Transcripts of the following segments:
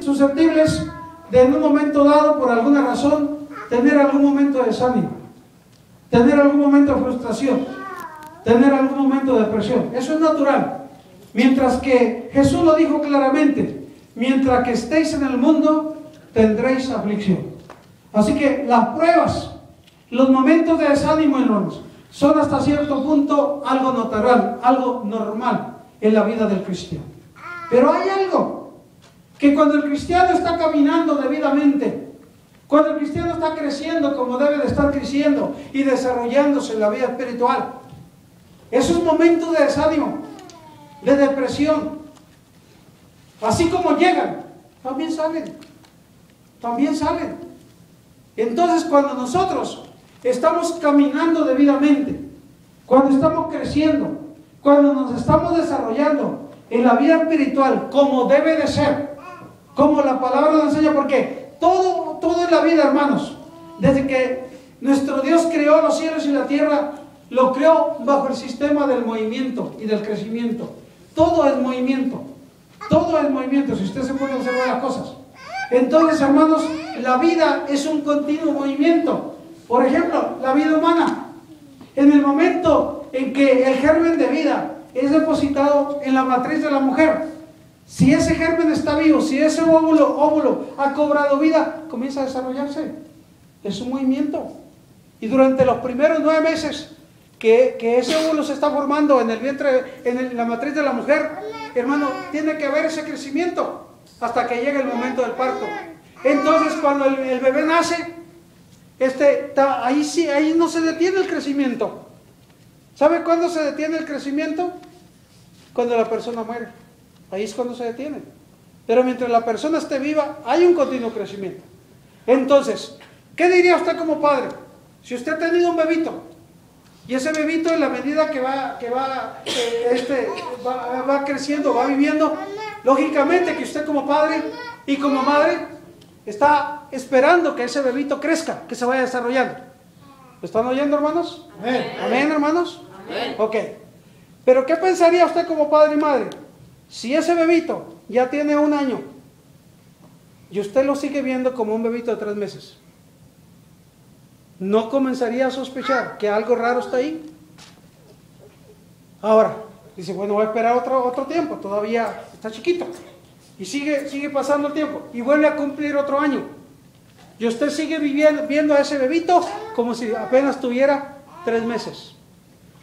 susceptibles de en un momento dado, por alguna razón, tener algún momento de desánimo, tener algún momento de frustración, tener algún momento de depresión. Eso es natural. Mientras que Jesús lo dijo claramente, mientras que estéis en el mundo, tendréis aflicción. Así que las pruebas, los momentos de desánimo, hermanos, son hasta cierto punto algo natural, algo normal en la vida del cristiano. Pero hay algo que cuando el cristiano está caminando debidamente, cuando el cristiano está creciendo como debe de estar creciendo y desarrollándose en la vida espiritual, esos momentos de desánimo, de depresión, así como llegan, también salen. También salen. Entonces, cuando nosotros estamos caminando debidamente, cuando estamos creciendo, cuando nos estamos desarrollando en la vida espiritual como debe de ser, como la palabra nos enseña, porque todo en la vida, hermanos, desde que nuestro Dios creó los cielos y la tierra, lo creó bajo el sistema del movimiento y del crecimiento. Todo es movimiento, todo es movimiento, si usted se puede observar las cosas. Entonces, hermanos, la vida es un continuo movimiento. Por ejemplo, la vida humana, en el momento en que el germen de vida es depositado en la matriz de la mujer, si ese germen está vivo, si ese óvulo ha cobrado vida, comienza a desarrollarse. Es un movimiento. Y durante los primeros 9 meses que ese óvulo se está formando en el vientre, en la matriz de la mujer, hermano, tiene que haber ese crecimiento hasta que llegue el momento del parto. Entonces, cuando el bebé nace, ahí no se detiene el crecimiento. ¿Sabe cuándo se detiene el crecimiento? Cuando la persona muere. Ahí es cuando se detiene. Pero mientras la persona esté viva, hay un continuo crecimiento. Entonces, ¿qué diría usted como padre? Si usted ha tenido un bebito, y ese bebito, en la medida que va creciendo, va viviendo, lógicamente que usted como padre y como madre está esperando que ese bebito crezca, que se vaya desarrollando. ¿Lo están oyendo, hermanos? Amén. ¿Amén, hermanos? Amén. Ok. Pero ¿qué pensaría usted como padre y madre? Si ese bebito ya tiene 1 año y usted lo sigue viendo como un bebito de 3 meses, ¿no comenzaría a sospechar que algo raro está ahí? Ahora, dice, bueno, voy a esperar otro tiempo, todavía está chiquito. Y sigue pasando el tiempo y vuelve a cumplir otro año. Y usted sigue viendo a ese bebito como si apenas tuviera 3 meses.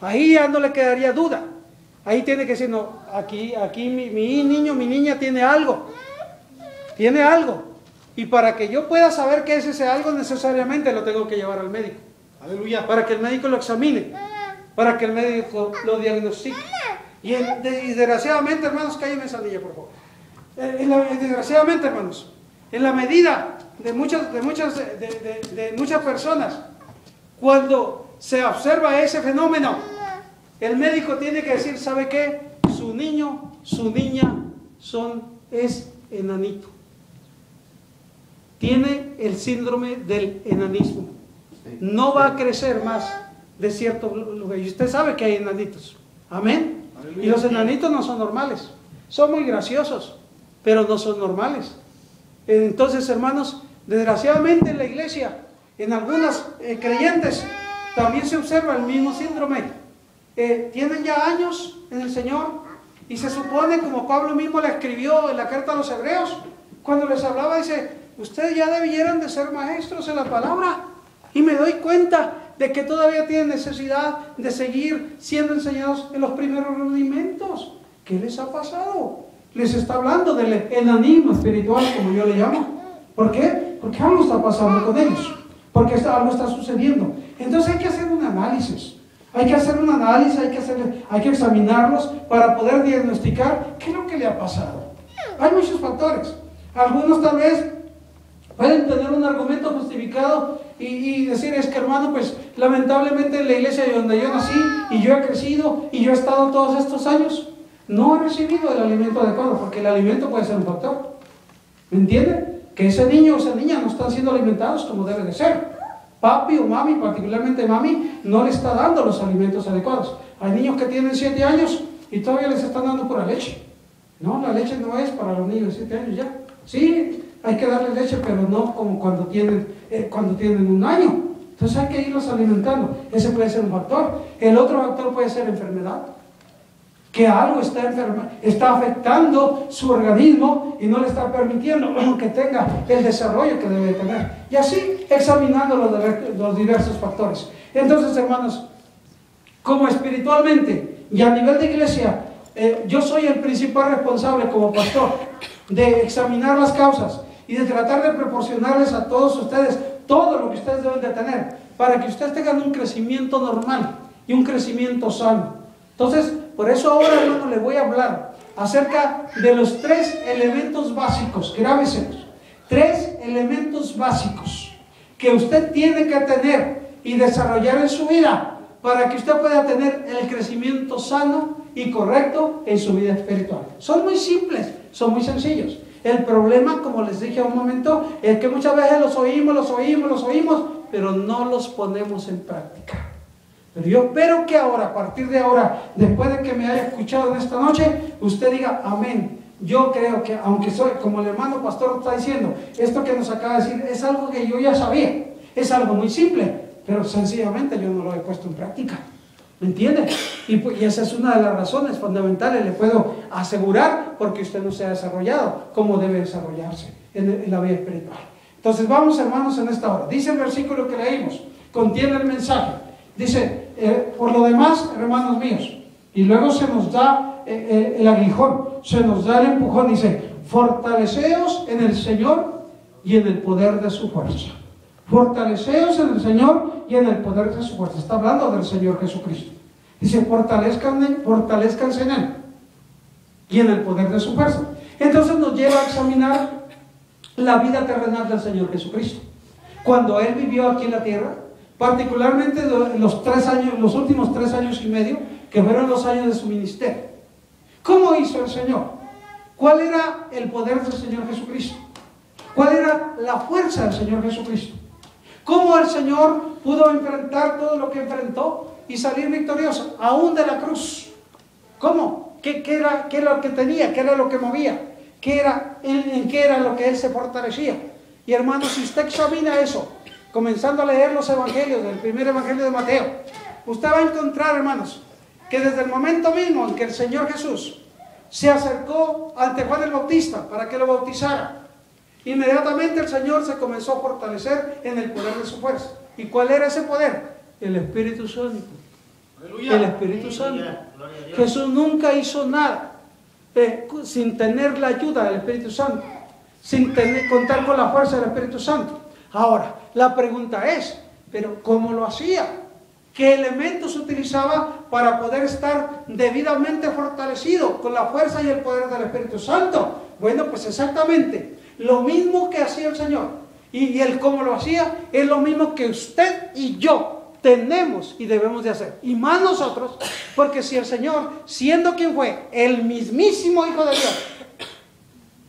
Ahí ya no le quedaría duda. Ahí tiene que decir, no, aquí mi niño, mi niña tiene algo. Tiene algo. Y para que yo pueda saber qué es ese algo, necesariamente lo tengo que llevar al médico. Aleluya. Para que el médico lo examine. Para que el médico lo diagnostique. Y desgraciadamente, hermanos, cállenme esa niña, por favor. Desgraciadamente, hermanos, en la medida de muchas personas, cuando se observa ese fenómeno, el médico tiene que decir, ¿sabe qué? Su niño, su niña es enanito. Tiene el síndrome del enanismo. No va a crecer más de cierto lugar. Y usted sabe que hay enanitos. Amén. Y los enanitos no son normales. Son muy graciosos, pero no son normales. Entonces, hermanos, desgraciadamente en la iglesia, en algunas creyentes, también se observa el mismo síndrome. Tienen ya años en el Señor y se supone, como Pablo mismo le escribió en la carta a los hebreos, cuando les hablaba, dice, ustedes ya debieran de ser maestros en la palabra. Y me doy cuenta de que todavía tienen necesidad de seguir siendo enseñados en los primeros rudimentos. ¿Qué les ha pasado? Les está hablando del enanismo espiritual, como yo le llamo. ¿Por qué? Porque algo está pasando con ellos. Porque algo está sucediendo. Entonces hay que hacer un análisis. Hay que hacer un análisis, hay que examinarlos para poder diagnosticar qué es lo que le ha pasado. Hay muchos factores. Algunos tal vez pueden tener un argumento justificado y decir, es que hermano, pues lamentablemente en la iglesia donde yo nací y yo he crecido y yo he estado todos estos años, no he recibido el alimento adecuado, porque el alimento puede ser un factor. ¿Me entienden? Que ese niño o esa niña no están siendo alimentados como debe de ser. Papi o mami, particularmente mami, no le está dando los alimentos adecuados. Hay niños que tienen 7 años y todavía les están dando pura leche. No, la leche no es para los niños de 7 años ya. Sí, hay que darle leche, pero no como cuando tienen 1 año. Entonces hay que irlos alimentando. Ese puede ser un factor. El otro factor puede ser enfermedad. Que algo está afectando su organismo y no le está permitiendo que tenga el desarrollo que debe tener. Y así examinando los diversos factores. Entonces, hermanos, como espiritualmente y a nivel de iglesia, yo soy el principal responsable como pastor de examinar las causas y de tratar de proporcionarles a todos ustedes todo lo que ustedes deben de tener para que ustedes tengan un crecimiento normal y un crecimiento sano. Entonces, por eso ahora, hermano, le voy a hablar acerca de los 3 elementos básicos, grábeselos, 3 elementos básicos que usted tiene que tener y desarrollar en su vida para que usted pueda tener el crecimiento sano y correcto en su vida espiritual. Son muy simples, son muy sencillos. El problema, como les dije hace un momento, es que muchas veces los oímos, pero no los ponemos en práctica. Pero yo espero que ahora, a partir de ahora, después de que me haya escuchado en esta noche, usted diga amén. Yo creo que, aunque soy, como el hermano pastor está diciendo, esto que nos acaba de decir es algo que yo ya sabía, es algo muy simple, pero sencillamente yo no lo he puesto en práctica. ¿Me entiende? Y esa es una de las razones fundamentales, le puedo asegurar, porque usted no se ha desarrollado como debe desarrollarse en la vida espiritual. Entonces vamos, hermanos, en esta hora. Dice el versículo que leímos, contiene el mensaje. Dice, por lo demás, hermanos míos, y luego se nos da el aguijón, se nos da el empujón, dice, fortaleceos en el Señor y en el poder de su fuerza. Fortaleceos en el Señor y en el poder de su fuerza. Está hablando del Señor Jesucristo. Dice, fortalezcanse en Él y en el poder de su fuerza. Entonces nos lleva a examinar la vida terrenal del Señor Jesucristo. Cuando Él vivió aquí en la tierra, particularmente los últimos 3 años y medio, que fueron los años de su ministerio. ¿Cómo hizo el Señor? ¿Cuál era el poder del Señor Jesucristo? ¿Cuál era la fuerza del Señor Jesucristo? ¿Cómo el Señor pudo enfrentar todo lo que enfrentó y salir victorioso, aún de la cruz? ¿Cómo? ¿Qué era lo que tenía? ¿Qué era lo que movía? ¿En qué era lo que Él se fortalecía? Y hermanos, si usted examina eso, comenzando a leer los evangelios, del primer evangelio de Mateo, usted va a encontrar, hermanos, que desde el momento mismo en que el Señor Jesús se acercó ante Juan el Bautista para que lo bautizara, inmediatamente el Señor se comenzó a fortalecer en el poder de su fuerza. ¿Y cuál era ese poder? El Espíritu Santo. Aleluya. El Espíritu Santo. Jesús nunca hizo nada sin tener la ayuda del Espíritu Santo, sin contar con la fuerza del Espíritu Santo. Ahora, la pregunta es, ¿pero cómo lo hacía? ¿Qué elementos utilizaba para poder estar debidamente fortalecido con la fuerza y el poder del Espíritu Santo? Bueno, pues exactamente lo mismo que hacía el Señor. Y el cómo lo hacía es lo mismo que usted y yo tenemos y debemos de hacer. Y más nosotros, porque si el Señor, siendo quien fue, el mismísimo Hijo de Dios,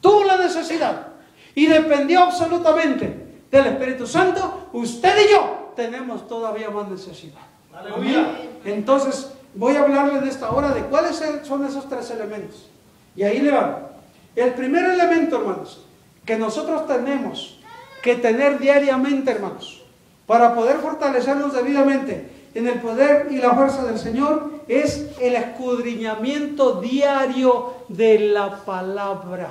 tuvo la necesidad y dependió absolutamente del Espíritu Santo, usted y yo tenemos todavía más necesidad. ¡Aleluya! Entonces, voy a hablarles de esta hora de cuáles son esos 3 elementos. Y ahí le van. El primer elemento, hermanos, que nosotros tenemos que tener diariamente, hermanos, para poder fortalecernos debidamente en el poder y la fuerza del Señor, es el escudriñamiento diario de la palabra.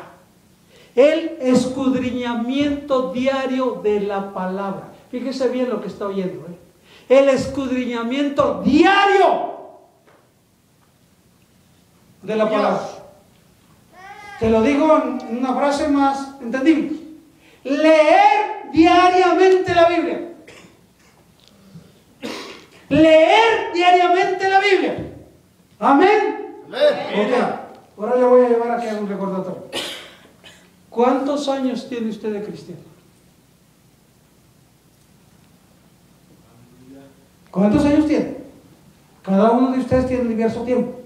El escudriñamiento diario de la palabra. Fíjese bien lo que está oyendo. El escudriñamiento diario de la palabra. Te lo digo en una frase más entendible. Leer diariamente la Biblia. Leer diariamente la Biblia. Amén. Okay. Ahora le voy a llevar aquí a un recordatorio. ¿Cuántos años tiene usted de cristiano? ¿Cuántos años tiene? Cada uno de ustedes tiene diverso tiempo.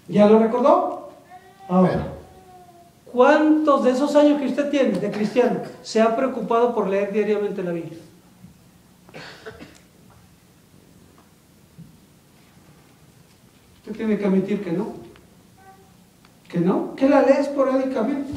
¿Ya lo recordó? Ahora, ¿cuántos de esos años que usted tiene de cristiano se ha preocupado por leer diariamente la Biblia? Usted tiene que admitir que no. ¿Que no? ¿Que la lee esporádicamente?